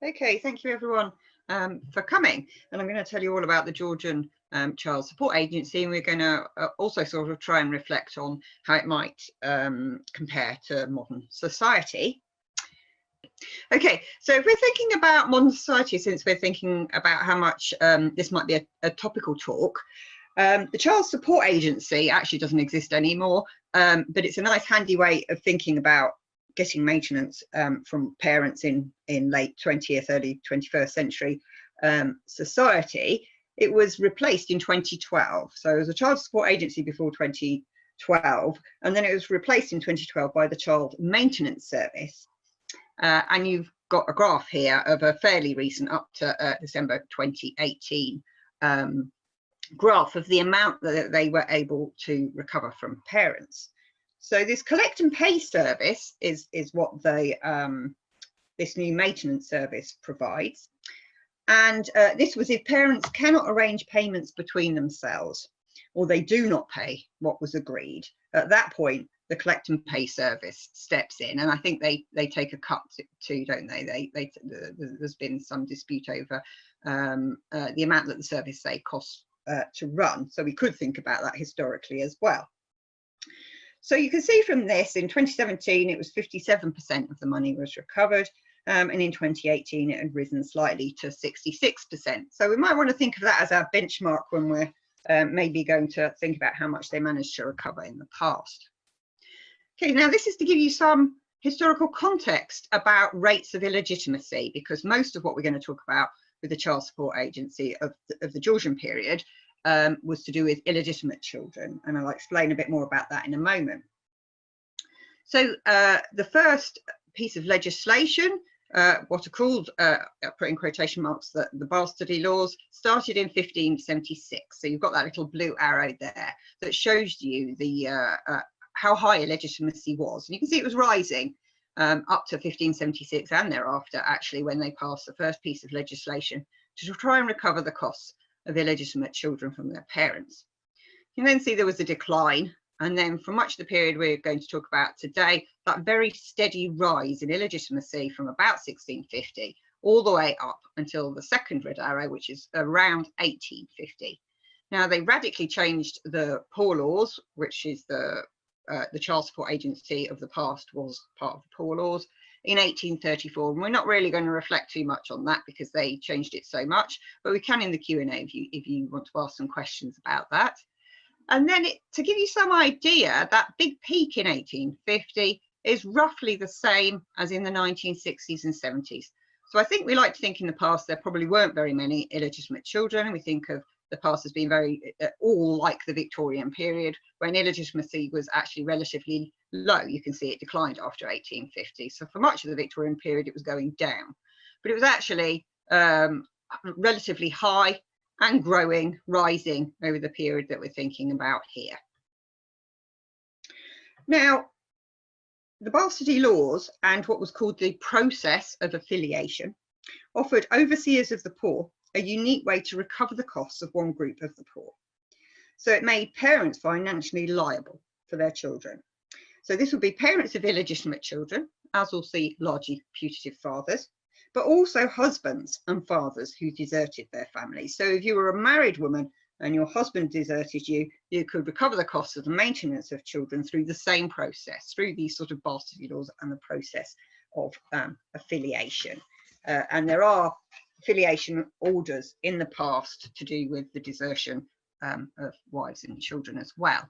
Okay, thank you everyone for coming, and I'm going to tell you all about the Georgian Child Support Agency, and we're going to also sort of try and reflect on how it might compare to modern society. Okay, so if we're thinking about modern society, since we're thinking about how much this might be a topical talk, the Child Support Agency actually doesn't exist anymore, but it's a nice handy way of thinking about getting maintenance from parents in late 20th, early 21st century society. It was replaced in 2012. So it was a Child Support Agency before 2012, and then it was replaced in 2012 by the Child Maintenance Service. And you've got a graph here of a fairly recent, up to December 2018, graph of the amount that they were able to recover from parents. So this collect and pay service is what they this new maintenance service provides. And this was if parents cannot arrange payments between themselves, or they do not pay what was agreed. At that point, the collect and pay service steps in, and I think they take a cut too, don't they? There's been some dispute over the amount that the service say costs to run. So we could think about that historically as well. So you can see from this, in 2017, it was 57% of the money was recovered, and in 2018, it had risen slightly to 66%. So we might want to think of that as our benchmark when we're maybe going to think about how much they managed to recover in the past. Okay, now this is to give you some historical context about rates of illegitimacy, because most of what we're going to talk about with the Child Support Agency of the Georgian period was to do with illegitimate children, and I'll explain a bit more about that in a moment. So the first piece of legislation, what are called, put in quotation marks, the bastardy laws, started in 1576. So you've got that little blue arrow there that shows you the how high illegitimacy was, and you can see it was rising up to 1576 and thereafter, actually, when they passed the first piece of legislation to try and recover the costs of illegitimate children from their parents. You can then see there was a decline, and then for much of the period we're going to talk about today, that very steady rise in illegitimacy from about 1650 all the way up until the second red arrow, which is around 1850. Now, they radically changed the poor laws, which is the Child Support Agency of the past was part of the poor laws, in 1834, and we're not really going to reflect too much on that because they changed it so much, but we can in the Q&A if you want to ask some questions about that. And then to give you some idea, that big peak in 1850 is roughly the same as in the 1960s and 70s. So I think we like to think in the past there probably weren't very many illegitimate children, and we think of the past as being very all like the Victorian period, when illegitimacy was actually relatively low. You can see it declined after 1850. So for much of the Victorian period, it was going down, but it was actually relatively high and growing, rising over the period that we're thinking about here. Now, the bastardy laws and what was called the process of affiliation offered overseers of the poor a unique way to recover the costs of one group of the poor. So it made parents financially liable for their children. So this would be parents of illegitimate children, as we'll see, largely putative fathers, but also husbands and fathers who deserted their families. So if you were a married woman and your husband deserted you, you could recover the costs of the maintenance of children through the same process, through these sort of bastardy laws and the process of affiliation. And there are affiliation orders in the past to do with the desertion of wives and children as well.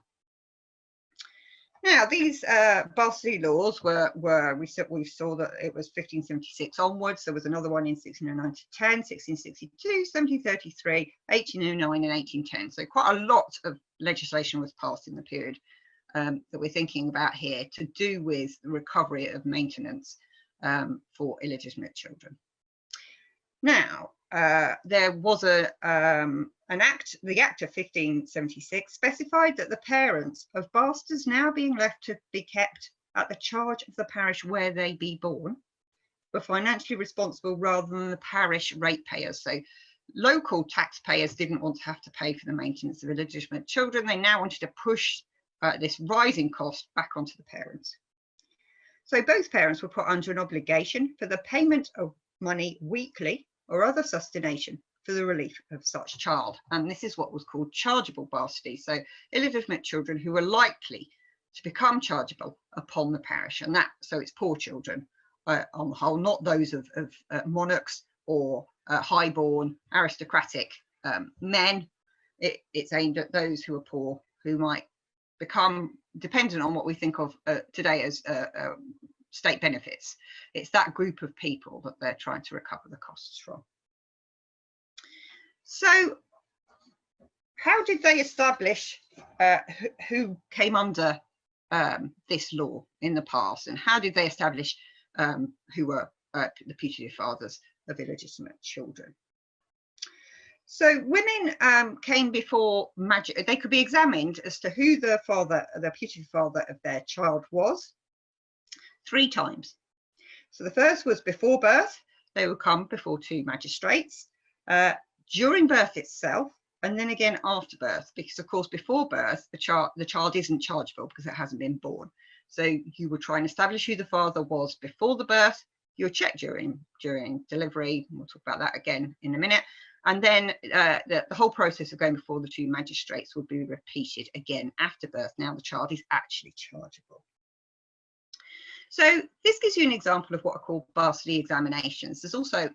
Now, these bastardy laws we saw that it was 1576 onwards. There was another one in 1609 to 10, 1662, 1733, 1809 and 1810. So quite a lot of legislation was passed in the period that we're thinking about here to do with the recovery of maintenance for illegitimate children. Now, there was an act, the Act of 1576 specified that the parents of bastards now being left to be kept at the charge of the parish where they be born were financially responsible rather than the parish ratepayers. So local taxpayers didn't want to have to pay for the maintenance of illegitimate children. They now wanted to push this rising cost back onto the parents. So both parents were put under an obligation for the payment of money weekly or other sustentation for the relief of such child. And this is what was called chargeable bastardy. So illegitimate children who were likely to become chargeable upon the parish. And that, so it's poor children on the whole, not those of monarchs or highborn aristocratic men. It's aimed at those who are poor, who might become dependent on what we think of today as state benefits. It's that group of people that they're trying to recover the costs from. So how did they establish who came under this law in the past, and how did they establish who were the putative fathers of illegitimate children? So women came before they could be examined as to who the putative father of their child was 3 times. So the first was before birth. They would come before 2 magistrates, during birth itself, and then again after birth, because of course before birth the child isn't chargeable because it hasn't been born. So you would try and establish who the father was before the birth. You'll check during delivery, and we'll talk about that again in a minute. And then the whole process of going before the 2 magistrates would be repeated again after birth. Now the child is actually chargeable. So this gives you an example of what are called bastardy examinations. There's also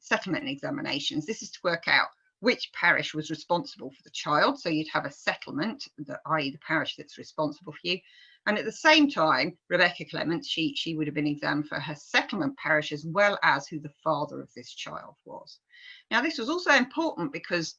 settlement examinations. This is to work out which parish was responsible for the child. So you'd have a settlement, i.e. the parish that's responsible for you. And at the same time, Rebecca Clements, she would have been examined for her settlement parish as well as who the father of this child was. Now, this was also important because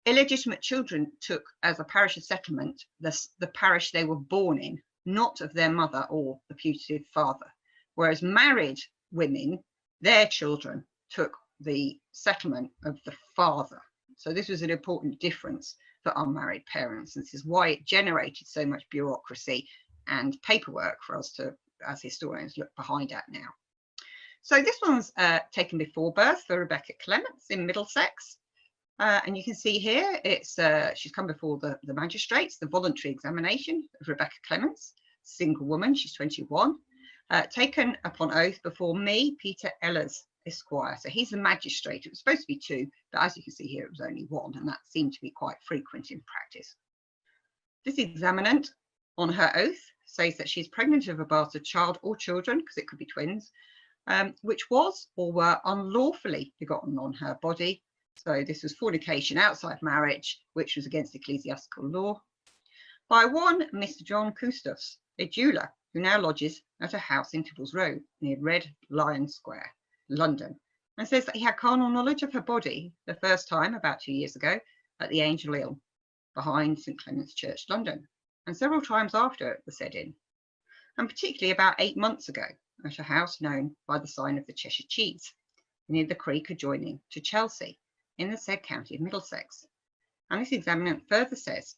illegitimate children took as a parish of settlement the parish they were born in, not of their mother or the putative father. Whereas married women, their children took the settlement of the father. So this was an important difference for unmarried parents. And this is why it generated so much bureaucracy and paperwork for us to, as historians, look behind at now. So this one's taken before birth for Rebecca Clements in Middlesex. And you can see here, it's she's come before the magistrates, the voluntary examination of Rebecca Clements, single woman, she's 21, taken upon oath before me, Peter Ellers, Esquire. So he's the magistrate. It was supposed to be 2, but as you can see here, it was only 1, and that seemed to be quite frequent in practice. This examinant, on her oath, says that she's pregnant of a bastard child or children, because it could be twins, which was or were unlawfully begotten on her body. So this was fornication outside marriage, which was against ecclesiastical law, by one Mr. John Custos, a jeweller who now lodges at a house in Tibbles Road near Red Lion Square, London, and says that he had carnal knowledge of her body the first time about 2 years ago at the Angel Inn behind St Clement's Church, London, and several times after the said inn, and particularly about 8 months ago at a house known by the sign of the Cheshire Cheese, near the creek adjoining to Chelsea, in the said county of Middlesex. And this examinant further says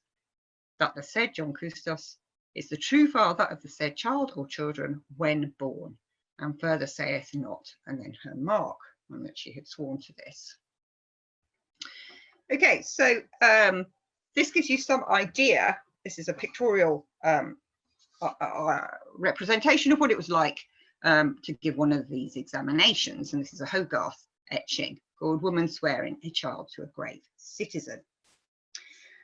that the said John Custos is the true father of the said child or children when born, and further saith not, and then her mark on that she had sworn to this. Okay, so this gives you some idea. This is a pictorial representation of what it was like to give one of these examinations, and this is a Hogarth etching called Woman Swearing a Child to a Grave Citizen.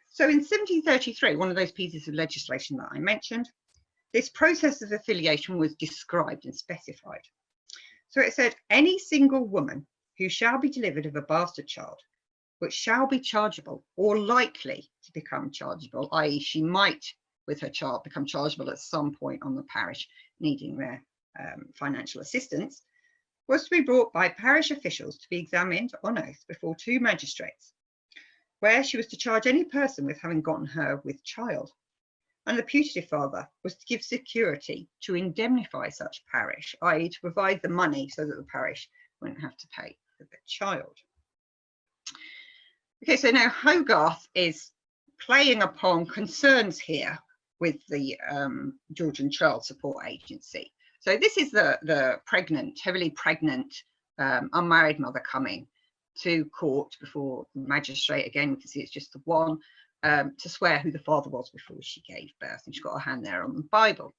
So in 1733, one of those pieces of legislation that I mentioned, this process of affiliation was described and specified. So it said, any single woman who shall be delivered of a bastard child, which shall be chargeable or likely to become chargeable, i.e. she might, with her child, become chargeable at some point on the parish needing their financial assistance, was to be brought by parish officials to be examined on oath before 2 magistrates, where she was to charge any person with having gotten her with child. And the putative father was to give security to indemnify such parish, i.e. to provide the money so that the parish wouldn't have to pay for the child. Okay, so now Hogarth is playing upon concerns here with the Georgian Child Support Agency. So this is the pregnant, heavily pregnant, unmarried mother coming to court before the magistrate. Again, we can see it's just the one, to swear who the father was before she gave birth, and she's got her hand there on the Bible.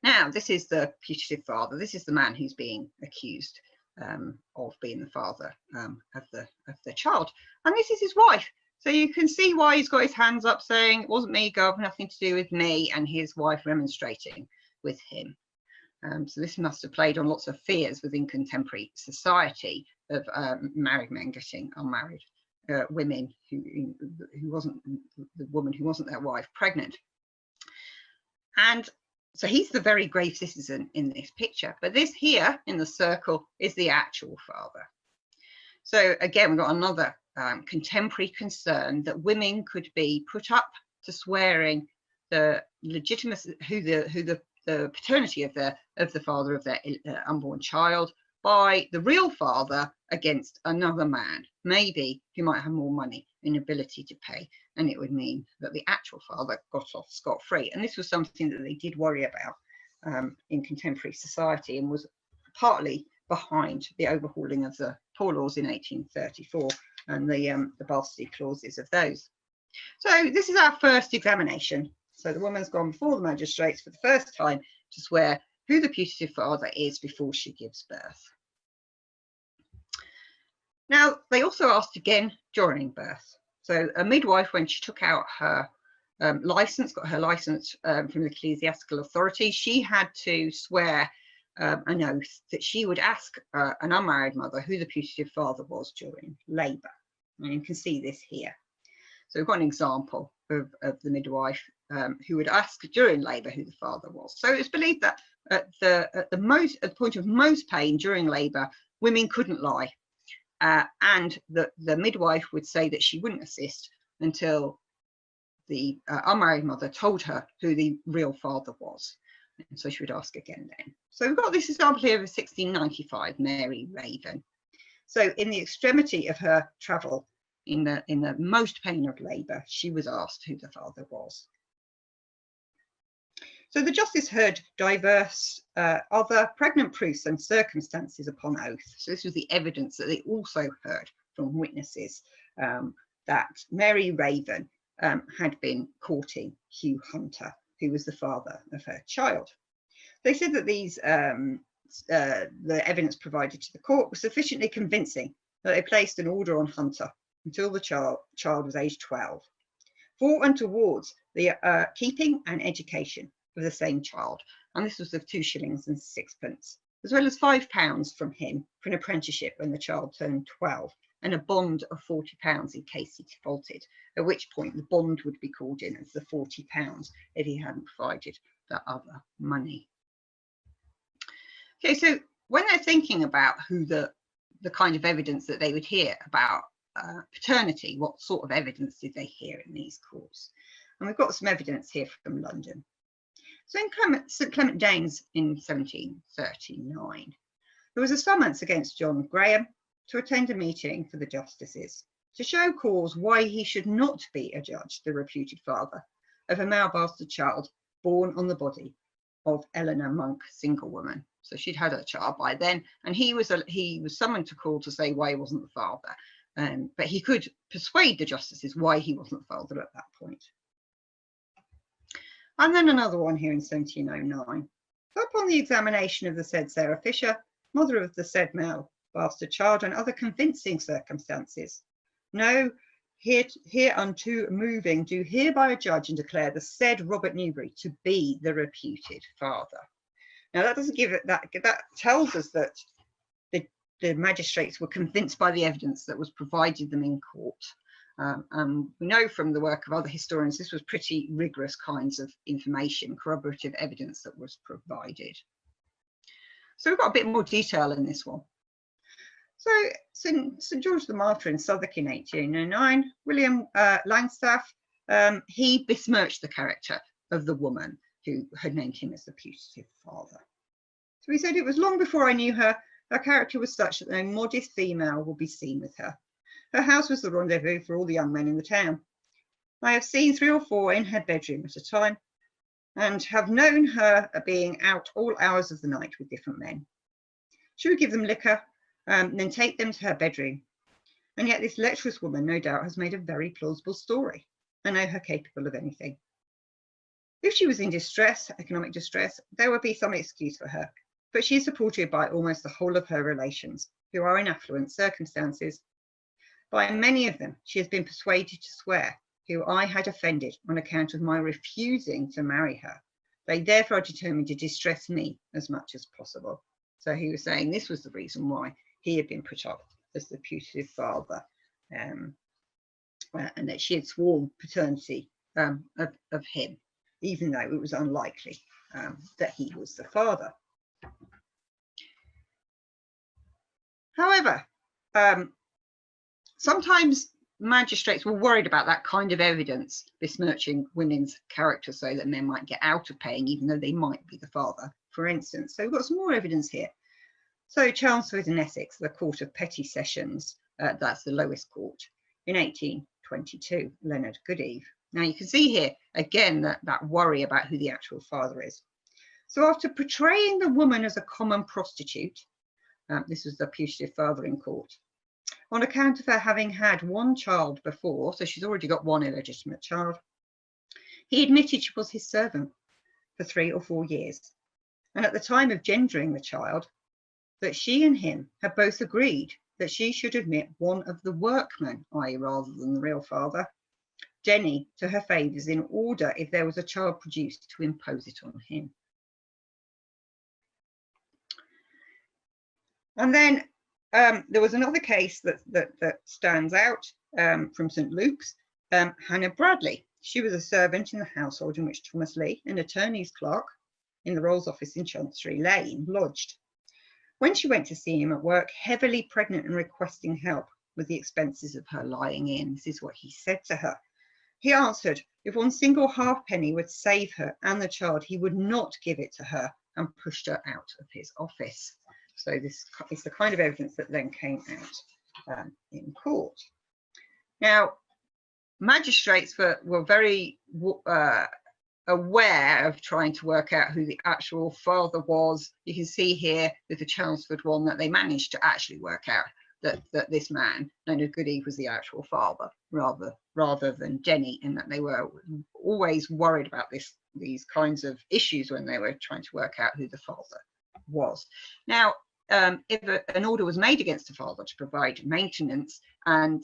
Now, this is the putative father. This is the man who's being accused of being the father of the child. And this is his wife. So you can see why he's got his hands up saying, it wasn't me, Gov, nothing to do with me, and his wife remonstrating with him. So this must have played on lots of fears within contemporary society of married men getting unmarried women who wasn't the woman who wasn't their wife pregnant. And so he's the very grave citizen in this picture, but this here in the circle is the actual father. So again, we've got another contemporary concern that women could be put up to swearing the legitimacy, the paternity of the father of their unborn child by the real father against another man, maybe who might have more money and ability to pay, and it would mean that the actual father got off scot-free. And this was something that they did worry about in contemporary society, and was partly behind the overhauling of the poor laws in 1834 and the bastardy clauses of those. So this is our first examination. So the woman's gone before the magistrates for the first time to swear who the putative father is before she gives birth. Now, they also asked again during birth. So a midwife, when she took out her license, got her license from the ecclesiastical authority, she had to swear an oath that she would ask an unmarried mother who the putative father was during labour. And you can see this here. So we've got an example of the midwife who would ask during labour who the father was. So it's believed that at the point of most pain during labour, women couldn't lie, and the midwife would say that she wouldn't assist until the unmarried mother told her who the real father was. And so she would ask again then. So we've got this example here of 1695 Mary Raven. So in the extremity of her travel, in the most pain of labour, she was asked who the father was. So the justice heard diverse other pregnant proofs and circumstances upon oath. So this was the evidence that they also heard from witnesses that Mary Raven had been courting Hugh Hunter, who was the father of her child. They said that these the evidence provided to the court was sufficiently convincing that they placed an order on Hunter until the child was aged 12, for and towards the keeping and education of the same child. And this was of 2 shillings and 6pence, as well as £5 from him for an apprenticeship when the child turned 12, and a bond of £40 in case he defaulted, at which point the bond would be called in as the £40 if he hadn't provided the other money. Okay, so when they're thinking about who the kind of evidence that they would hear about paternity, what sort of evidence did they hear in these courts? And we've got some evidence here from London. So in St Clement Danes in 1739, there was a summons against John Graham to attend a meeting for the justices to show cause why he should not be adjudged the reputed father of a male bastard child born on the body of Eleanor Monk, single woman. So she'd had a child by then, and he was summoned to call to say why he wasn't the father. But he could persuade the justices why he wasn't the father at that point. And then another one here in 1709. So upon the examination of the said Sarah Fisher, mother of the said male bastard child, and other convincing circumstances, no, hereunto moving, do hereby adjudge and declare the said Robert Newbery to be the reputed father. Now that doesn't give it that tells us that the magistrates were convinced by the evidence that was provided them in court. We know from the work of other historians this was pretty rigorous kinds of information, corroborative evidence that was provided. So we've got a bit more detail in this one. So St George the Martyr in Southwark in 1809, William Langstaff, he besmirched the character of the woman who had named him as the putative father. So he said, it was long before I knew her, her character was such that no modest female would be seen with her. Her house was the rendezvous for all the young men in the town. I have seen 3 or 4 in her bedroom at a time, and have known her being out all hours of the night with different men. She would give them liquor, then take them to her bedroom. And yet this lecherous woman, no doubt, has made a very plausible story. I know her capable of anything. If she was in distress, economic distress, there would be some excuse for her. but she is supported by almost the whole of her relations, who are in affluent circumstances. By many of them, she has been persuaded to swear, who I had offended on account of my refusing to marry her. They therefore are determined to distress me as much as possible. So he was saying this was the reason why he had been put up as the putative father, and that she had sworn paternity of him, even though it was unlikely that he was the father. However, sometimes magistrates were worried about that kind of evidence besmirching women's character so that men might get out of paying, even though they might be the father, for instance. So we've got some more evidence here. So Chelmsford and Essex, the Court of Petty Sessions, that's the lowest court, in 1822, Leonard Goodeve. Now you can see here, again, that worry about who the actual father is. So after portraying the woman as a common prostitute, this was the putative father in court, on account of her having had one child before, so she's already got one illegitimate child, he admitted she was his servant for 3 or 4 years. And at the time of gendering the child, that she and him had both agreed that she should admit one of the workmen, i.e. rather than the real father, Denny, to her favours in order, if there was a child produced, to impose it on him. And then there was another case that stands out from St Luke's, Hannah Bradley. She was a servant in the household in which Thomas Lee, an attorney's clerk in the Rolls Office in Chancery Lane, lodged. When she went to see him at work, heavily pregnant and requesting help with the expenses of her lying in, this is what he said to her. He answered, if one single halfpenny would save her and the child, he would not give it to her, and pushed her out of his office. So this is the kind of evidence that then came out in court. Now, magistrates were very aware of trying to work out who the actual father was. You can see here with the Chelmsford one that they managed to actually work out that this man, Leonard Goodeve, was the actual father rather than Jenny, and that they were always worried about these kinds of issues when they were trying to work out who the father was. Now, if an order was made against the father to provide maintenance, and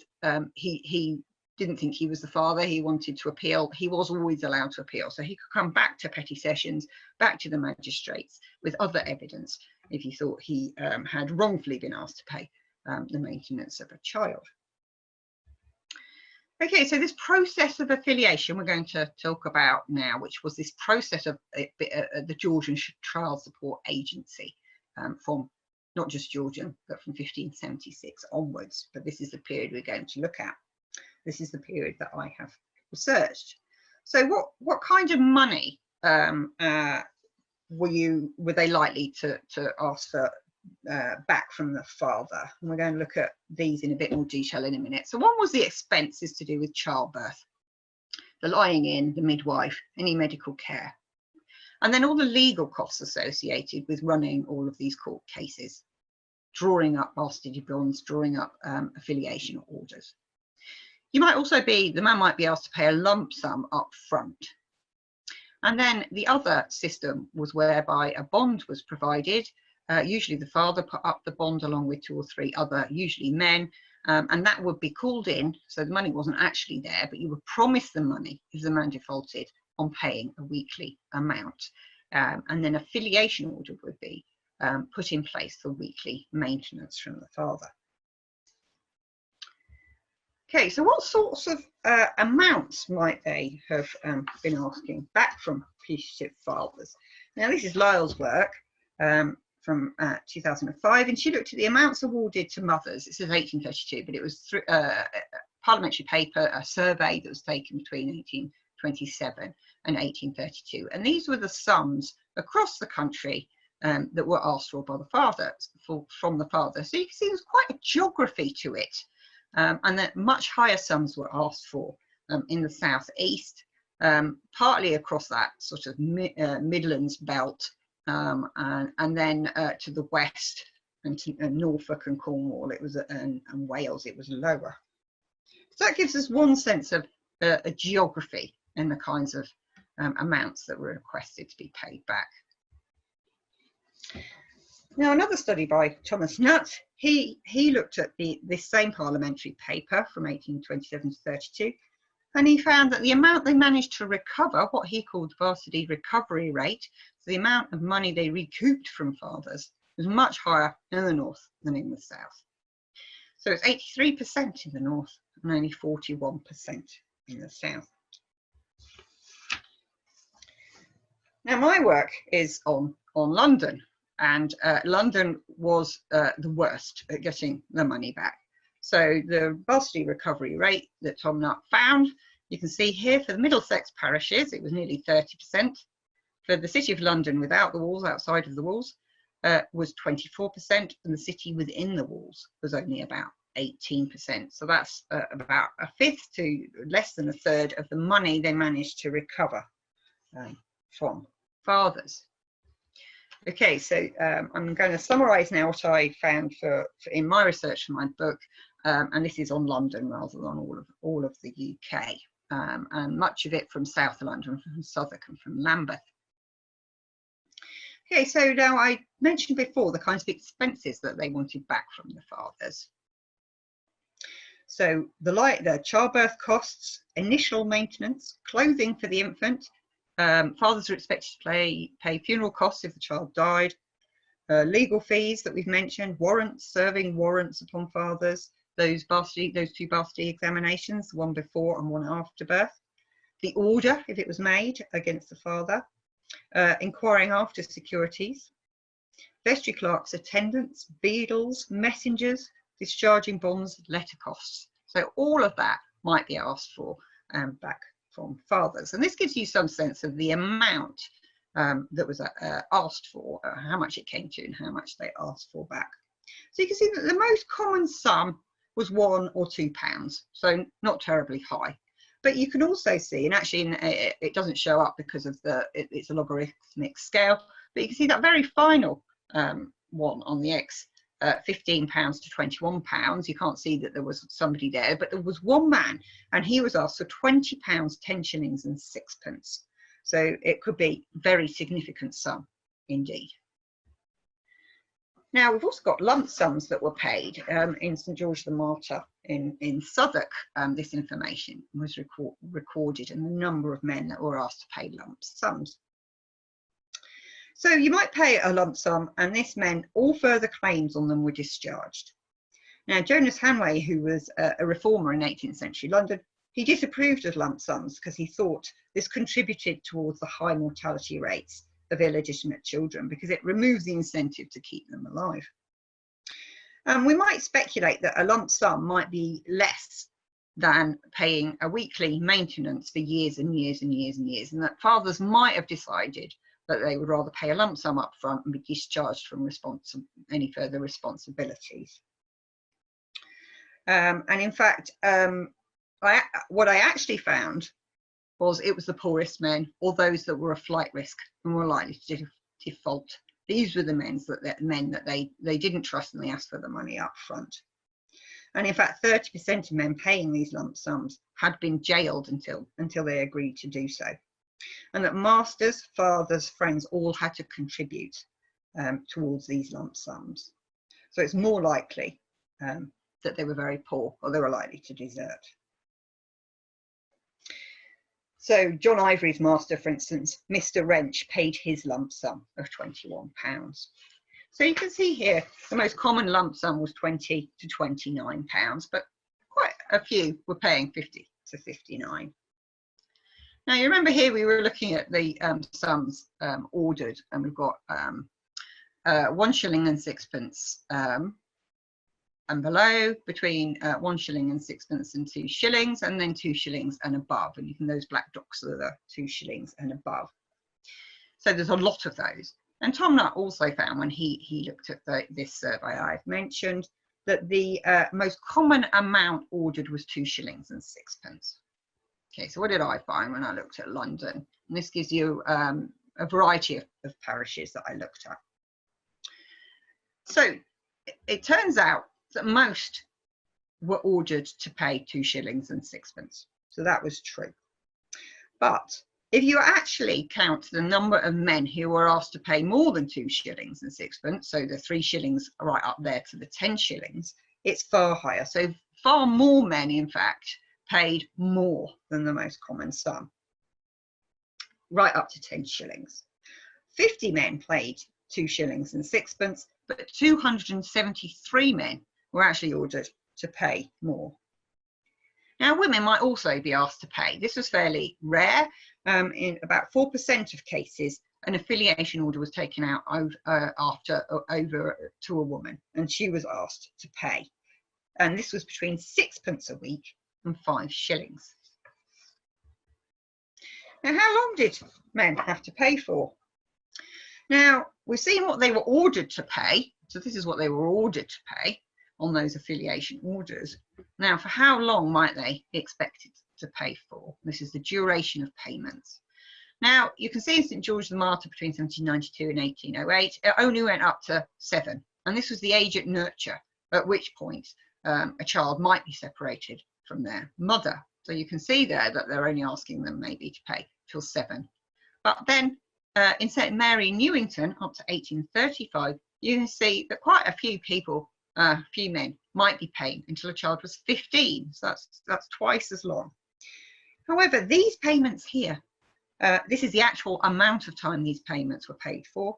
he didn't think he was the father, he wanted to appeal, he was always allowed to appeal. So he could come back to petty sessions, back to the magistrates with other evidence if he thought he had wrongfully been asked to pay the maintenance of a child. Okay, so this process of affiliation we're going to talk about now, which was this process of the Georgian Child Support Agency from not just Georgian, but from 1576 onwards. But this is the period we're going to look at. This is the period that I have researched. So what kind of money were they likely to ask for back from the father? And we're going to look at these in a bit more detail in a minute. So one was the expenses to do with childbirth, the lying in, the midwife, any medical care, and then all the legal costs associated with running all of these court cases, drawing up bastardy bonds, drawing up affiliation orders. The man might be asked to pay a lump sum up front. And then the other system was whereby a bond was provided. Usually the father put up the bond along with 2 or 3 other, usually men, and that would be called in. So the money wasn't actually there, but you would promise the money if the man defaulted on paying a weekly amount. And then affiliation order would be put in place for weekly maintenance from the father. Okay, so what sorts of amounts might they have been asking back from putative fathers? Now, this is Lyle's work from 2005, and she looked at the amounts awarded to mothers. It says 1832, but it was through a parliamentary paper, a survey that was taken between 1827 and 1832. And these were the sums across the country that were asked for by the father, from the father. So you can see there's quite a geography to it. And that much higher sums were asked for in the southeast, partly across that sort of Midlands belt, and then to the west and to Norfolk and Cornwall, it was and Wales, it was lower. So that gives us one sense of a geography and the kinds of amounts that were requested to be paid back. Now, another study by Thomas Nutt, he looked at this same parliamentary paper from 1827 to 32, and he found that the amount they managed to recover, what he called the varsity recovery rate, so the amount of money they recouped from fathers, was much higher in the north than in the south. So it's 83% in the north and only 41% in the south. Now, my work is on London, and London was the worst at getting the money back. So the varsity recovery rate that Tom Nutt found, you can see here for the Middlesex parishes, it was nearly 30%. For the City of London without the walls, outside of the walls, was 24%, and the city within the walls was only about 18%. So that's about a fifth to less than a third of the money they managed to recover from fathers. Okay, so I'm going to summarise now what I found in my research for my book, and this is on London rather than all of the UK, and much of it from South London, from Southwark and from Lambeth. Okay, so now I mentioned before the kinds of expenses that they wanted back from the fathers. So the childbirth costs, initial maintenance, clothing for the infant. Fathers are expected to pay funeral costs if the child died, legal fees that we've mentioned, warrants, serving warrants upon fathers, those two varsity examinations, one before and one after birth, the order if it was made against the father, inquiring after securities, vestry clerks' attendants, beadles, messengers, discharging bonds, letter costs. So all of that might be asked for back from fathers, and this gives you some sense of the amount that was asked for, how much it came to and how much they asked for back. So you can see that the most common sum was £1 or £2, so not terribly high. But you can also see, and actually it doesn't show up because of it's a logarithmic scale, but you can see that very final one on the X, £15 to £21. You can't see that there was somebody there, but there was one man, and he was asked for £20, 10 shillings and 6pence. So it could be a very significant sum indeed. Now, we've also got lump sums that were paid in St George the Martyr in Southwark. This information was recorded, and the number of men that were asked to pay lump sums. So you might pay a lump sum, and this meant all further claims on them were discharged. Now, Jonas Hanway, who was a reformer in 18th century London, he disapproved of lump sums because he thought this contributed towards the high mortality rates of illegitimate children, because it removes the incentive to keep them alive. We might speculate that a lump sum might be less than paying a weekly maintenance for years and years and years and years, and that fathers might have decided that they would rather pay a lump sum up front and be discharged from any further responsibilities. And in fact, what I actually found was it was the poorest men, or those that were a flight risk and were likely to default. These were the men that they didn't trust, and they asked for the money up front. And in fact, 30% of men paying these lump sums had been jailed until they agreed to do so. And that masters, fathers, friends all had to contribute towards these lump sums. So it's more likely that they were very poor, or they were likely to desert. So John Ivory's master, for instance, Mr. Wrench, paid his lump sum of £21. So you can see here the most common lump sum was £20 to £29, but quite a few were paying £50 to £59. Now, you remember here we were looking at the sums ordered, and we've got 1 shilling and 6pence and below, between 1 shilling and 6pence and 2 shillings, and then 2 shillings and above. And you can, those black dots are the 2 shillings and above. So there's a lot of those. And Tom Nutt also found, when he looked at this survey I've mentioned, that the most common amount ordered was 2 shillings and 6pence. Okay, so what did I find when I looked at London? And this gives you a variety of parishes that I looked at. So it turns out that most were ordered to pay 2 shillings and 6pence. So that was true. But If you actually count the number of men who were asked to pay more than 2 shillings and sixpence, so the 3 shillings right up there to the 10 shillings, it's far higher. So far more men, in fact, paid more than the most common sum, right up to 10 shillings. 50 men paid 2 shillings and sixpence, but 273 men were actually ordered to pay more. Now, women might also be asked to pay. This was fairly rare. In about 4% of cases, an affiliation order was taken out over to a woman, and she was asked to pay. And this was between 6p a week and 5 shillings. Now, how long did men have to pay for? Now, we've seen what they were ordered to pay. So this is what they were ordered to pay on those affiliation orders. Now, for how long might they be expected to pay for? This is the duration of payments. Now, you can see in St George the Martyr between 1792 and 1808, it only went up to 7. And this was the age at nurture, at which point a child might be separated from their mother. So you can see there that they're only asking them maybe to pay till 7. But then in St Mary Newington, up to 1835, you can see that quite a few people, few men, might be paying until a child was 15. So that's twice as long. However, these payments here, this is the actual amount of time these payments were paid for.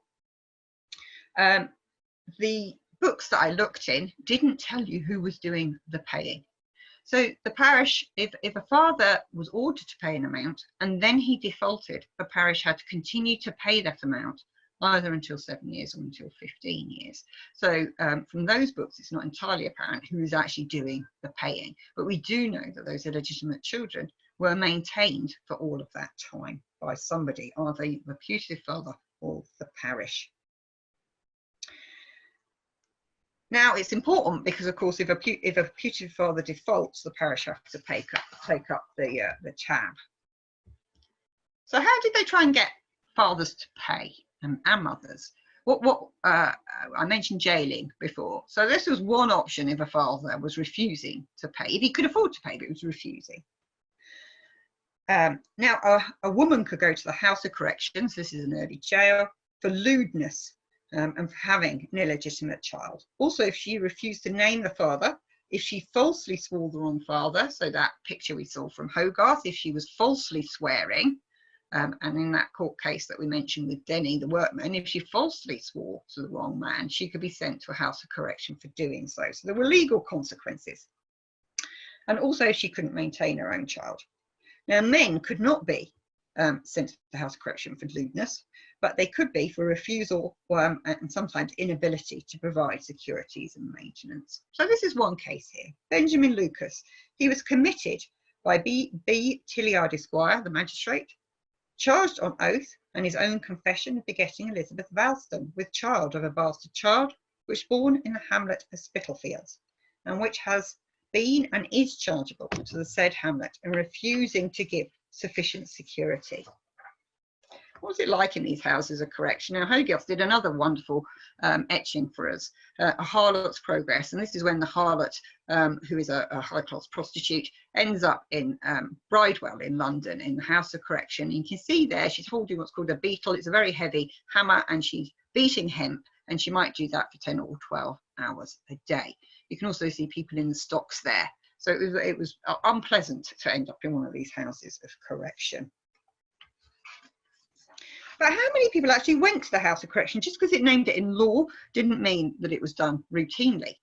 The books that I looked in didn't tell you who was doing the paying. So the parish, if a father was ordered to pay an amount and then he defaulted, the parish had to continue to pay that amount either until 7 years or until 15 years. So from those books, it's not entirely apparent who is actually doing the paying. But we do know that those illegitimate children were maintained for all of that time by somebody, either the putative father or the parish. Now, it's important because, of course, if a putative father defaults, the parish has to take up the tab. So how did they try and get fathers to pay and mothers? I mentioned jailing before. So this was one option if a father was refusing to pay, if he could afford to pay, but he was refusing. Now, a woman could go to the House of Corrections, this is an early jail, for lewdness and for having an illegitimate child. Also, if she refused to name the father, if she falsely swore the wrong father, so that picture we saw from Hogarth, if she was falsely swearing, and in that court case that we mentioned with Denny, the workman, if she falsely swore to the wrong man, she could be sent to a House of Correction for doing so. So there were legal consequences. And also if she couldn't maintain her own child. Now, men could not be sent to the House of Correction for lewdness, but they could be for refusal and sometimes inability to provide securities and maintenance. So this is one case here. Benjamin Lucas, he was committed by B. Tilliard Esquire, the magistrate, charged on oath and his own confession of begetting Elizabeth Valston with child of a bastard child, which born in the hamlet of Spitalfields, and which has been and is chargeable to the said hamlet in refusing to give sufficient security. What was it like in these houses of correction? Now, Hogarth did another wonderful etching for us, A Harlot's Progress. And this is when the harlot, who is a high-class prostitute, ends up in Bridewell in London, in the House of Correction. And you can see there, she's holding what's called a beetle. It's a very heavy hammer, and she's beating hemp, and she might do that for 10 or 12 hours a day. You can also see people in the stocks there. So it was unpleasant to end up in one of these houses of correction. But how many people actually went to the House of Correction? Just because it named it in law didn't mean that it was done routinely.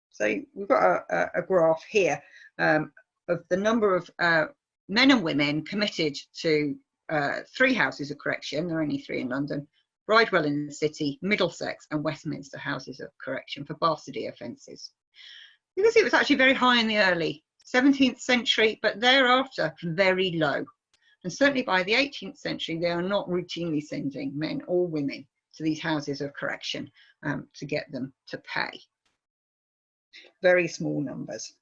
So we've got a graph here of the number of men and women committed to 3 houses of correction. There are only 3 in London: Bridewell in the City, Middlesex and Westminster houses of correction for bastardy offences. You can see it was actually very high in the early 17th century, but thereafter very low. And certainly by the 18th century, they are not routinely sending men or women to these houses of correction to get them to pay. Very small numbers.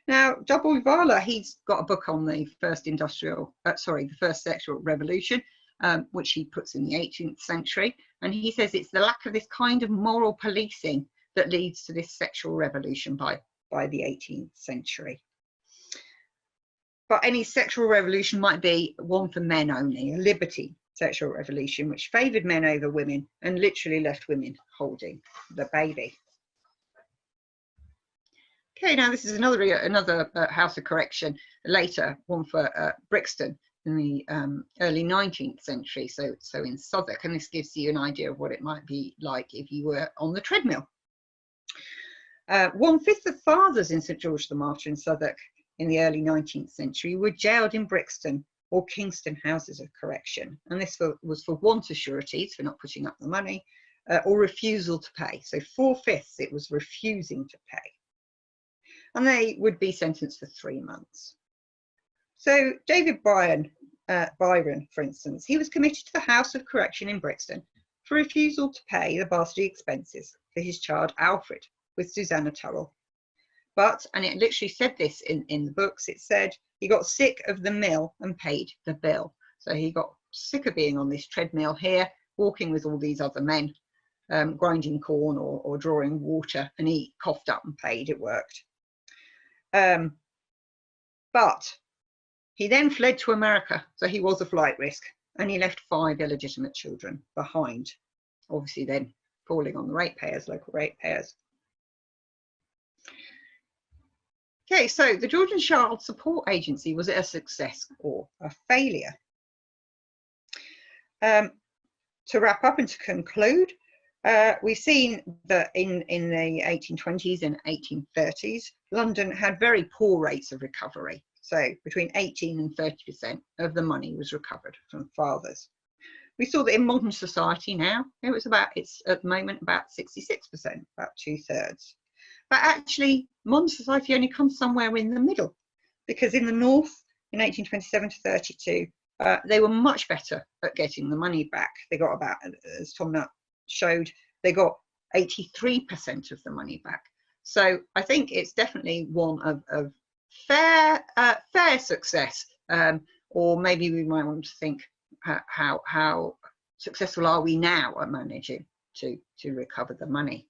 Now, Dubboy-Varla, he's got a book on the the first sexual revolution, which he puts in the 18th century. And he says it's the lack of this kind of moral policing that leads to this sexual revolution by the 18th century. But any sexual revolution might be one for men only, a liberty sexual revolution, which favoured men over women and literally left women holding the baby. Okay, now this is another house of correction later, one for Brixton in the early 19th century, so in Southwark, and this gives you an idea of what it might be like if you were on the treadmill. 1/5 of fathers in St George the Martyr in Southwark in the early 19th century were jailed in Brixton or Kingston houses of correction, and this was for want of sureties, for not putting up the money, or refusal to pay. So 4/5 it was refusing to pay, and they would be sentenced for 3 months. So David Byron, for instance, he was committed to the House of Correction in Brixton for refusal to pay the bastardy expenses for his child Alfred with Susanna Turrell. But, and it literally said this in the books, it said he got sick of the mill and paid the bill. So he got sick of being on this treadmill here, walking with all these other men, grinding corn or drawing water, and he coughed up and paid. It worked. But he then fled to America, so he was a flight risk, and he left 5 illegitimate children behind, obviously then falling on the ratepayers, local ratepayers. Okay, so the Georgian Child Support Agency, was it a success or a failure? To wrap up and to conclude, we've seen that in the 1820s and 1830s, London had very poor rates of recovery. So between 18 and 30% of the money was recovered from fathers. We saw that in modern society now, it's at the moment about 66%, about 2/3. But actually, modern society only comes somewhere in the middle, because in the north, in 1827 to 32, they were much better at getting the money back. They got about, as Tom showed, they got 83% of the money back. So I think it's definitely one of fair success, or maybe we might want to think how successful are we now at managing to recover the money.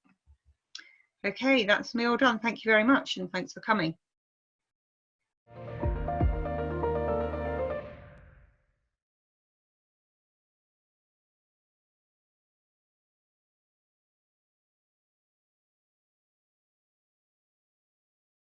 Okay, that's me all done. Thank you very much, and thanks for coming.